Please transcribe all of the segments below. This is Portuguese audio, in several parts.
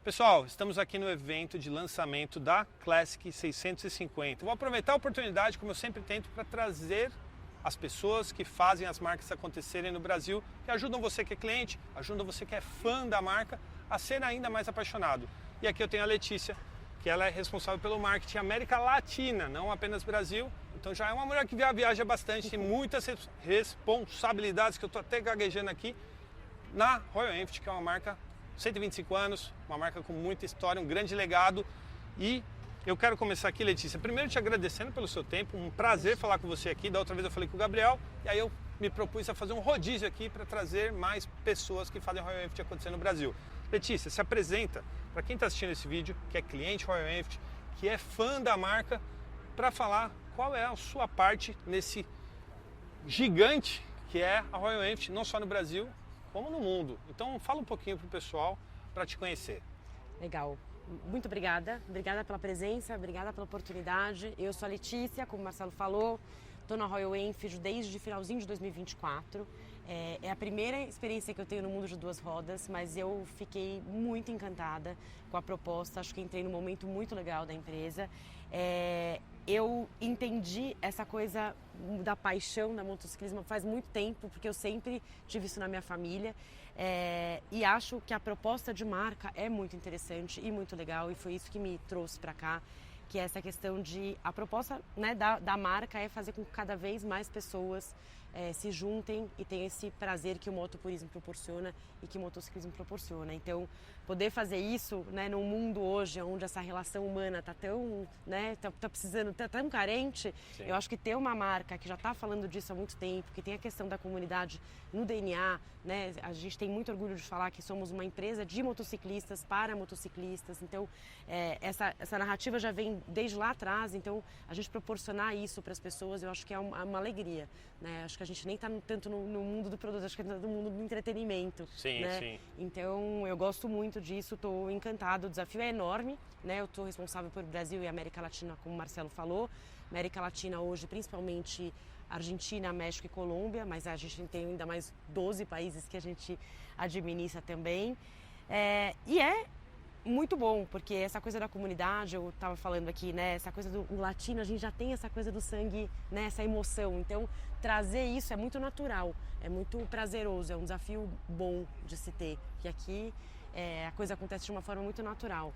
Pessoal, estamos aqui no evento de lançamento da Classic 650. Vou aproveitar a oportunidade, como eu sempre tento, para trazer as pessoas que fazem as marcas acontecerem no Brasil, que ajudam você que é cliente, ajudam você que é fã da marca a ser ainda mais apaixonado. E aqui eu tenho a Letícia, que ela é responsável pelo marketing América Latina, não apenas Brasil. Então já é uma mulher que viaja bastante, tem muitas responsabilidades, que eu estou até gaguejando aqui, na Royal Enfield, que é uma marca 125 anos, uma marca com muita história, um grande legado. E eu quero começar aqui, Letícia, primeiro te agradecendo pelo seu tempo, um prazer falar com você aqui. Da outra vez eu falei com o Gabriel, e aí eu me propus a fazer um rodízio aqui para trazer mais pessoas que fazem Royal Enfield acontecer no Brasil. Letícia, se apresenta para quem está assistindo esse vídeo, que é cliente Royal Enfield, que é fã da marca, para falar qual é a sua parte nesse gigante que é a Royal Enfield, não só no Brasil, como no mundo. Então fala um pouquinho para o pessoal para te conhecer. Legal. Muito obrigada. Obrigada pela presença, obrigada pela oportunidade. Eu sou a Letícia, como o Marcelo falou, estou na Royal Enfield desde finalzinho de 2024. É a primeira experiência que eu tenho no mundo de duas rodas, mas eu fiquei muito encantada com a proposta. Acho que entrei num momento muito legal da empresa. Eu entendi essa coisa da paixão da motociclismo faz muito tempo, porque eu sempre tive isso na minha família. E acho que a proposta de marca é muito interessante e muito legal, e foi isso que me trouxe para cá, que é essa questão de... A proposta, né, da marca é fazer com que cada vez mais pessoas se juntem e tenham esse prazer que o motopurismo proporciona e que o motociclismo proporciona. Então, poder fazer isso, né, num mundo hoje onde essa relação humana está tão, né, tá precisando, tá tão carente, sim. Eu acho que ter uma marca que já está falando disso há muito tempo, que tem a questão da comunidade no DNA, né, a gente tem muito orgulho de falar que somos uma empresa de motociclistas para motociclistas. Então, essa narrativa já vem desde lá atrás. Então, a gente proporcionar isso para as pessoas, eu acho que é uma alegria, né? Acho que a gente nem está tanto no mundo do produto, acho que está no mundo do entretenimento. Sim, né? Sim. Então, eu gosto muito disso, estou encantada. O desafio é enorme, né? Eu estou responsável por Brasil e América Latina, como o Marcelo falou. América Latina hoje, principalmente Argentina, México e Colômbia, mas a gente tem ainda mais 12 países que a gente administra também. E é muito bom, porque essa coisa da comunidade, eu estava falando aqui, né, essa coisa do latino, a gente já tem essa coisa do sangue, né, essa emoção. Então, trazer isso é muito natural, é muito prazeroso, é um desafio bom de se ter. E aqui a coisa acontece de uma forma muito natural.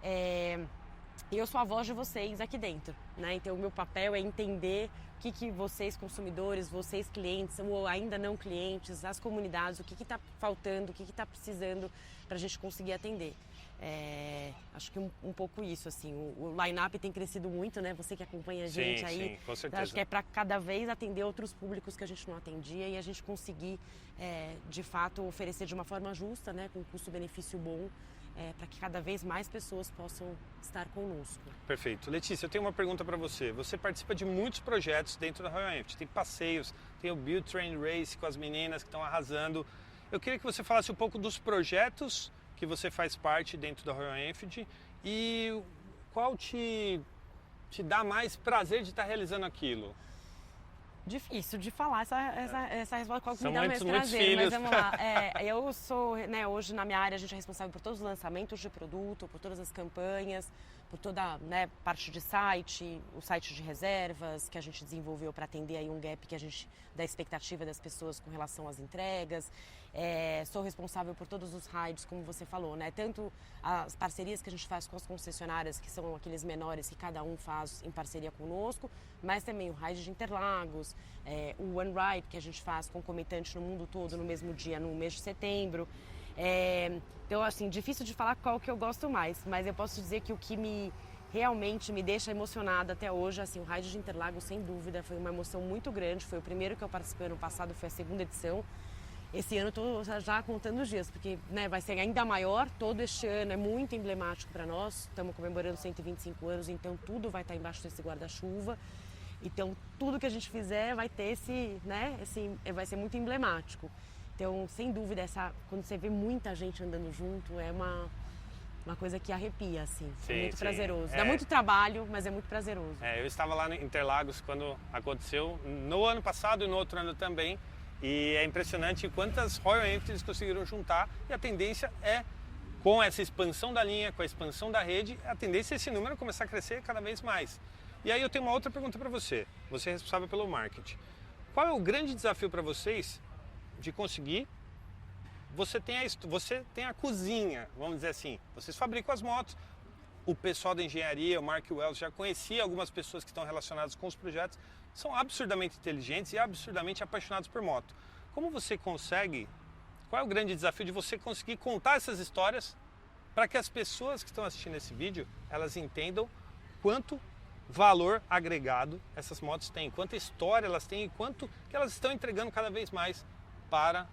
E eu sou a voz de vocês aqui dentro, né? Então o meu papel é entender o que vocês consumidores, vocês clientes ou ainda não clientes, as comunidades, o que está faltando, o que está precisando para a gente conseguir atender. Acho que um pouco isso, assim, o line-up tem crescido muito, né? Você que acompanha a gente sim, aí, sim, com certeza. Acho que é para cada vez atender outros públicos que a gente não atendia e a gente conseguir, de fato, oferecer de uma forma justa, né? Com custo-benefício bom, para que cada vez mais pessoas possam estar conosco. Perfeito. Letícia, eu tenho uma pergunta para você. Você participa de muitos projetos dentro da Royal Enfield. Tem passeios, tem o Build Train Race com as meninas que estão arrasando. Eu queria que você falasse um pouco dos projetos que você faz parte dentro da Royal Enfield e qual te dá mais prazer de estar realizando aquilo. Difícil de falar essa resposta, qual que São me dá mais prazer, filhos. Mas vamos lá. Eu sou, né, hoje na minha área a gente é responsável por todos os lançamentos de produto, por todas as campanhas, por toda, né, parte de site, o site de reservas que a gente desenvolveu para atender aí um gap que a gente, da expectativa das pessoas com relação às entregas. Sou responsável por todos os rides, como você falou, né? Tanto as parcerias que a gente faz com as concessionárias, que são aqueles menores que cada um faz em parceria conosco, mas também o ride de Interlagos, o One Ride que a gente faz concomitante no mundo todo no mesmo dia, no mês de setembro. Então, assim, difícil de falar qual que eu gosto mais, mas eu posso dizer que o que realmente me deixa emocionada até hoje, assim, o Ride de Interlagos, sem dúvida, foi uma emoção muito grande. Foi o primeiro que eu participei ano passado, foi a segunda edição. Esse ano eu estou já contando os dias, porque, né, vai ser ainda maior. Todo este ano é muito emblemático para nós. Estamos comemorando 125 anos, então tudo vai estar embaixo desse guarda-chuva. Então, tudo que a gente fizer vai ter vai ser muito emblemático. Então, sem dúvida, quando você vê muita gente andando junto, é uma coisa que arrepia, assim. É muito prazeroso. Dá muito trabalho, mas é muito prazeroso. Eu estava lá em Interlagos quando aconteceu, no ano passado e no outro ano também. E é impressionante quantas Royal Enfields conseguiram juntar. E a tendência é com essa expansão da linha, com a expansão da rede, a tendência é esse número começar a crescer cada vez mais. E aí eu tenho uma outra pergunta para você. Você é responsável pelo marketing. Qual é o grande desafio para vocês de conseguir? Você tem a cozinha, vamos dizer assim. Vocês fabricam as motos. O pessoal da engenharia, o Mark Wells, já conhecia algumas pessoas que estão relacionadas com os projetos. São absurdamente inteligentes e absurdamente apaixonados por moto. Como você consegue... Qual é o grande desafio de você conseguir contar essas histórias para que as pessoas que estão assistindo esse vídeo, elas entendam quanto valor agregado essas motos têm, quanta história elas têm e quanto que elas estão entregando cada vez mais para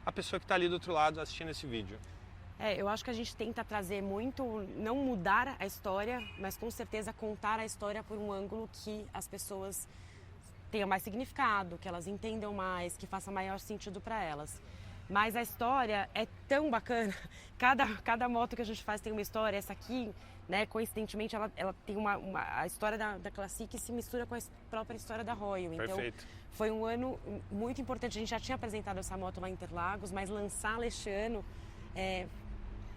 a pessoa que está ali do outro lado assistindo esse vídeo. Eu acho que a gente tenta trazer muito, não mudar a história, mas com certeza contar a história por um ângulo que as pessoas tenham mais significado, que elas entendam mais, que faça maior sentido para elas. Mas a história é tão bacana, cada moto que a gente faz tem uma história. Essa aqui, né, coincidentemente, ela tem a história da Classic que se mistura com a própria história da Royal. Então, Perfeito. foi um ano muito importante. A gente já tinha apresentado essa moto lá em Interlagos, mas lançá-la este ano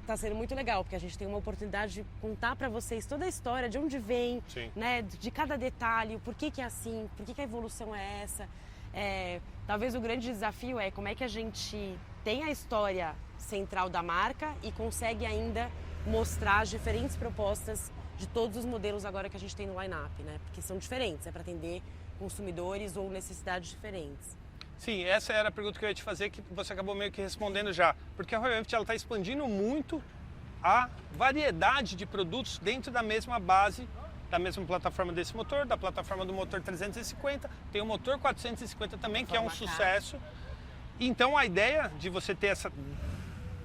está sendo muito legal, porque a gente tem uma oportunidade de contar para vocês toda a história, de onde vem, né, de cada detalhe, o porquê que é assim, por que a evolução é essa. Talvez o grande desafio é como é que a gente tem a história central da marca e consegue ainda mostrar as diferentes propostas de todos os modelos agora que a gente tem no line-up, né? Porque são diferentes, é para atender consumidores ou necessidades diferentes. Sim, essa era a pergunta que eu ia te fazer, que você acabou meio que respondendo já. Porque a Royal Enfield está expandindo muito a variedade de produtos dentro da mesma base, da mesma plataforma desse motor, da plataforma do motor 350, tem o motor 450 também, que é um sucesso. Então a ideia de você ter essa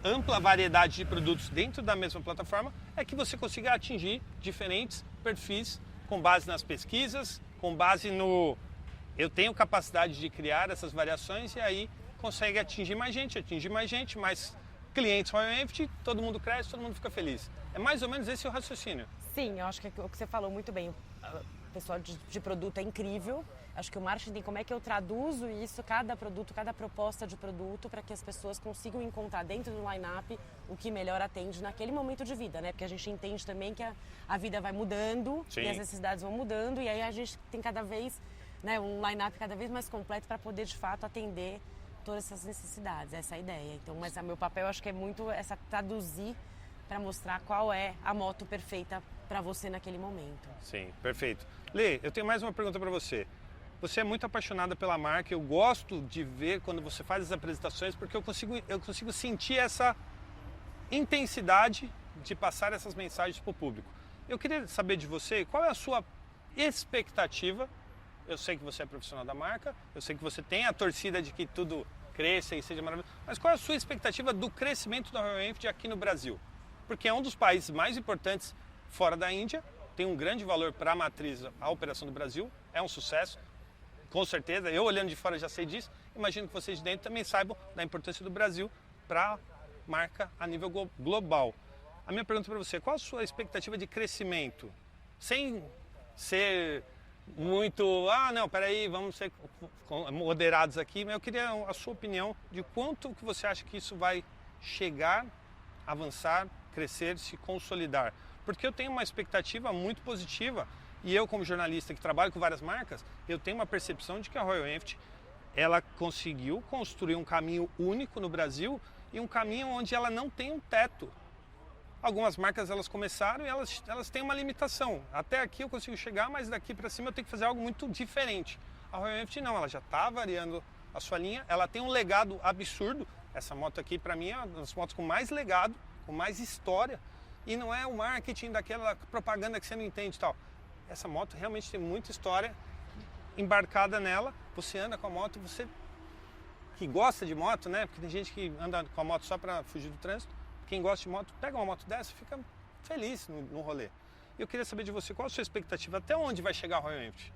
ampla variedade de produtos dentro da mesma plataforma é que você consiga atingir diferentes perfis com base nas pesquisas, com base no... Eu tenho capacidade de criar essas variações e aí consegue atingir mais gente, mais clientes Royal Enfield, todo mundo cresce, todo mundo fica feliz. É mais ou menos esse o raciocínio. Sim, eu acho que o que você falou muito bem. O pessoal de produto é incrível. Acho que o marketing tem como é que eu traduzo isso, cada produto, cada proposta de produto, para que as pessoas consigam encontrar dentro do line-up o que melhor atende naquele momento de vida, né? Porque a gente entende também que a vida vai mudando e as necessidades vão mudando, e aí a gente tem cada vez, né, um line-up cada vez mais completo para poder de fato atender todas essas necessidades. Essa é a ideia. Então, mas o meu papel acho que é muito essa traduzir para mostrar qual é a moto perfeita para você naquele momento. Sim, perfeito. Lê, eu tenho mais uma pergunta para você. Você é muito apaixonada pela marca, eu gosto de ver quando você faz as apresentações, porque eu consigo sentir essa intensidade de passar essas mensagens para o público. Eu queria saber de você, qual é a sua expectativa? Eu sei que você é profissional da marca, eu sei que você tem a torcida de que tudo cresça e seja maravilhoso, mas qual é a sua expectativa do crescimento da Royal Enfield aqui no Brasil? Porque é um dos países mais importantes fora da Índia, tem um grande valor para a matriz, a operação do Brasil, é um sucesso, com certeza, eu olhando de fora já sei disso, imagino que vocês de dentro também saibam da importância do Brasil para a marca a nível global. A minha pergunta para você, qual a sua expectativa de crescimento? Sem ser muito, não, peraí, vamos ser moderados aqui, mas eu queria a sua opinião de quanto que você acha que isso vai chegar, avançar, crescer, se consolidar. Porque eu tenho uma expectativa muito positiva e eu, como jornalista que trabalho com várias marcas, eu tenho uma percepção de que a Royal Enfield, ela conseguiu construir um caminho único no Brasil e um caminho onde ela não tem um teto. Algumas marcas elas começaram e elas têm uma limitação. Até aqui eu consigo chegar, mas daqui para cima eu tenho que fazer algo muito diferente. A Royal Enfield não, ela já está variando a sua linha, ela tem um legado absurdo. Essa moto aqui para mim é uma das motos com mais legado, com mais história. E não é o marketing daquela propaganda que você não entende e tal. Essa moto realmente tem muita história embarcada nela. Você anda com a moto, você que gosta de moto, né? Porque tem gente que anda com a moto só para fugir do trânsito. Quem gosta de moto, pega uma moto dessa e fica feliz no rolê. Eu queria saber de você, qual a sua expectativa? Até onde vai chegar a Royal Enfield?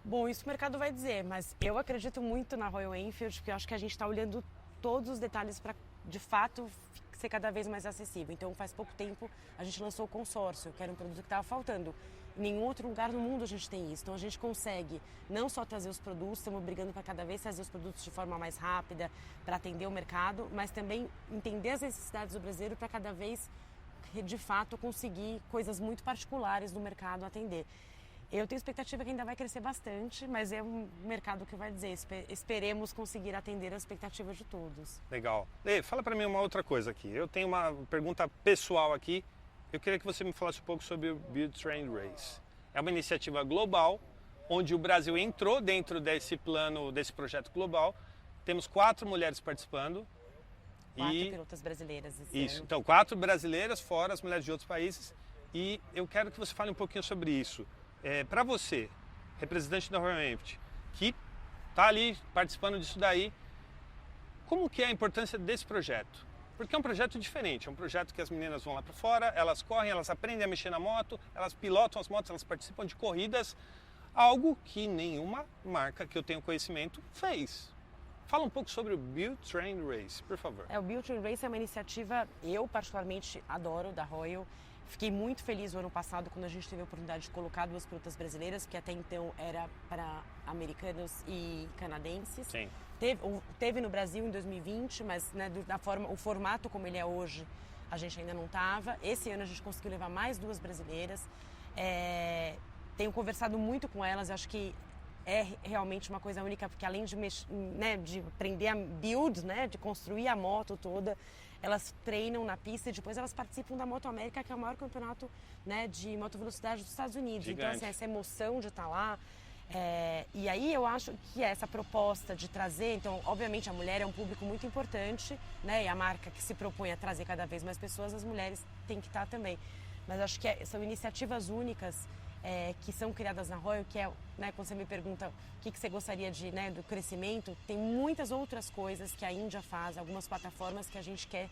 Bom, isso o mercado vai dizer, mas eu acredito muito na Royal Enfield, porque eu acho que a gente está olhando todos os detalhes para, de fato, ser cada vez mais acessível. Então, faz pouco tempo, a gente lançou o consórcio, que era um produto que estava faltando. Em nenhum outro lugar no mundo a gente tem isso. Então a gente consegue não só trazer os produtos, estamos brigando para cada vez trazer os produtos de forma mais rápida, para atender o mercado, mas também entender as necessidades do brasileiro para cada vez, de fato, conseguir coisas muito particulares do mercado atender. Eu tenho expectativa que ainda vai crescer bastante, mas é um mercado que vai dizer, esperemos conseguir atender as expectativas de todos. Legal. Lê, fala para mim uma outra coisa aqui. Eu tenho uma pergunta pessoal aqui. Eu queria que você me falasse um pouco sobre o Build, Train, Race. É uma iniciativa global, onde o Brasil entrou dentro desse plano, desse projeto global. Temos 4 mulheres participando. 4 pilotas brasileiras esse Isso, ano. então 4 brasileiras, fora as mulheres de outros países. E eu quero que você fale um pouquinho sobre isso. Para você, representante da Royal Enfield, que está ali participando disso daí, como que é a importância desse projeto? Porque é um projeto diferente, é um projeto que as meninas vão lá para fora, elas correm, elas aprendem a mexer na moto, elas pilotam as motos, elas participam de corridas, algo que nenhuma marca que eu tenho conhecimento fez. Fala um pouco sobre o Build, Train, Race, por favor. O Build, Train, Race é uma iniciativa, eu particularmente adoro, da Royal. Fiquei muito feliz o ano passado quando a gente teve a oportunidade de colocar 2 pilotas brasileiras, que até então era para americanos e canadenses. Sim. Teve no Brasil em 2020, mas né, o formato como ele é hoje, a gente ainda não estava. Esse ano a gente conseguiu levar mais 2 brasileiras. Tenho conversado muito com elas, acho que é realmente uma coisa única, porque além de, de aprender a build, né, de construir a moto toda, elas treinam na pista e depois elas participam da Moto América, que é o maior campeonato, né, de moto velocidade dos Estados Unidos. Gigante. Então, assim, essa emoção de estar lá. E aí eu acho que essa proposta de trazer, então, obviamente a mulher é um público muito importante, né, e a marca que se propõe a trazer cada vez mais pessoas, as mulheres têm que estar também. Mas acho que são iniciativas únicas que são criadas na Royal, que é, né, quando você me pergunta o que você gostaria de, né, do crescimento, tem muitas outras coisas que a Índia faz, algumas plataformas que a gente quer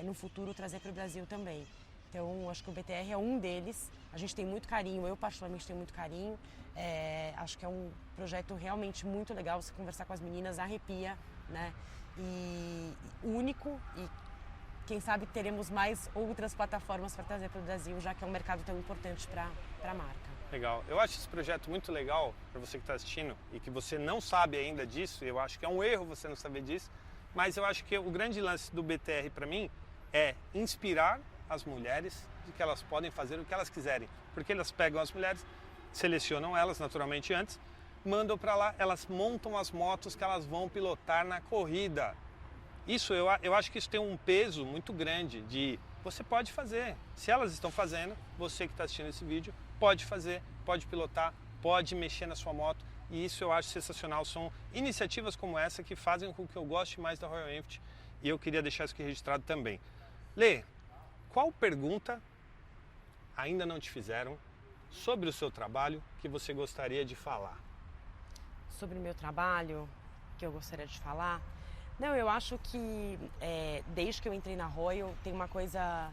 no futuro trazer para o Brasil também. Então, acho que o BTR é um deles, a gente tem muito carinho, eu particularmente tenho muito carinho, acho que é um projeto realmente muito legal, você conversar com as meninas arrepia, né, e único, e quem sabe teremos mais outras plataformas para trazer para o Brasil, já que é um mercado tão importante para a marca. Legal. Eu acho esse projeto muito legal para você que está assistindo e que você não sabe ainda disso. Eu acho que é um erro você não saber disso, mas eu acho que o grande lance do BTR para mim é inspirar as mulheres de que elas podem fazer o que elas quiserem. Porque elas pegam as mulheres, selecionam elas naturalmente antes, mandam para lá, elas montam as motos que elas vão pilotar na corrida. Isso, eu acho que isso tem um peso muito grande de você pode fazer. Se elas estão fazendo, você que está assistindo esse vídeo pode fazer, pode pilotar, pode mexer na sua moto. E isso eu acho sensacional. São iniciativas como essa que fazem com que eu goste mais da Royal Enfield e eu queria deixar isso aqui registrado também. Lê, qual pergunta ainda não te fizeram sobre o seu trabalho que você gostaria de falar? Sobre o meu trabalho, que eu gostaria de falar? Não, eu acho que desde que eu entrei na Royal tem uma coisa,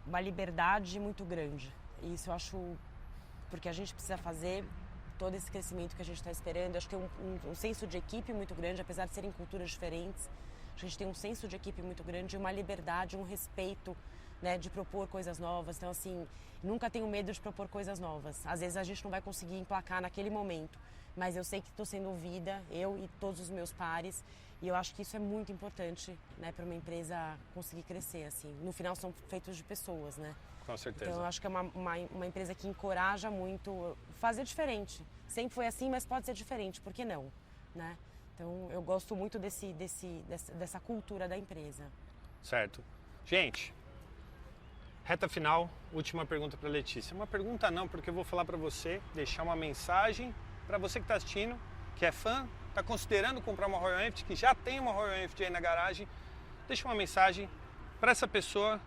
uma liberdade muito grande. E isso eu acho, porque a gente precisa fazer todo esse crescimento que a gente está esperando. Acho que tem um senso de equipe muito grande, apesar de serem culturas diferentes. A gente tem um senso de equipe muito grande, uma liberdade, um respeito, né, de propor coisas novas. Então, assim, nunca tenho medo de propor coisas novas. Às vezes a gente não vai conseguir emplacar naquele momento, mas eu sei que estou sendo ouvida, eu e todos os meus pares, e eu acho que isso é muito importante, né, para uma empresa conseguir crescer, assim. No final são feitos de pessoas, né? Com certeza. Então eu acho que é uma empresa que encoraja muito fazer diferente. Sempre foi assim, mas pode ser diferente, por que não, né? Então eu gosto muito dessa cultura da empresa. Certo. Gente, reta final, última pergunta para Letícia. Uma pergunta não, porque eu vou falar para você, deixar uma mensagem para você que está assistindo, que é fã, está considerando comprar uma Royal Enfield, que já tem uma Royal Enfield aí na garagem. Deixa uma mensagem para essa pessoa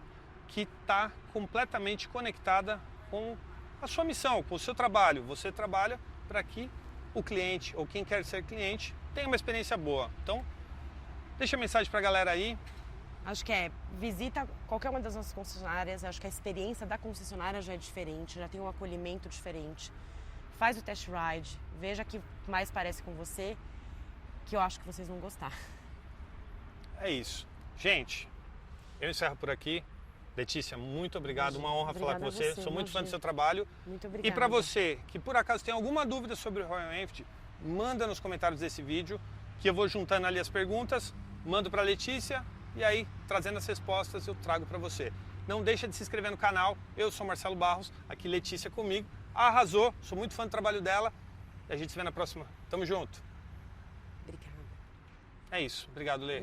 que está completamente conectada com a sua missão, com o seu trabalho. Você trabalha para que o cliente ou quem quer ser cliente tenha uma experiência boa. Então, deixa a mensagem para a galera aí. Acho que visita qualquer uma das nossas concessionárias, acho que a experiência da concessionária já é diferente, já tem um acolhimento diferente. Faz o test ride, veja que mais parece com você, que eu acho que vocês vão gostar. É isso. Gente, eu encerro por aqui. Letícia, muito obrigado, Imagina. uma honra falar com Obrigada a você. você, Sou muito fã do imagina. seu trabalho. Muito obrigada. E para você que por acaso tem alguma dúvida sobre o Royal Enfield, manda nos comentários desse vídeo, que eu vou juntando ali as perguntas, mando para a Letícia e aí, trazendo as respostas, eu trago para você. Não deixa de se inscrever no canal. Eu sou Marcelo Barros, aqui Letícia comigo. Arrasou, sou muito fã do trabalho dela. E a gente se vê na próxima. Tamo junto. Obrigada. É isso. Obrigado, Lê.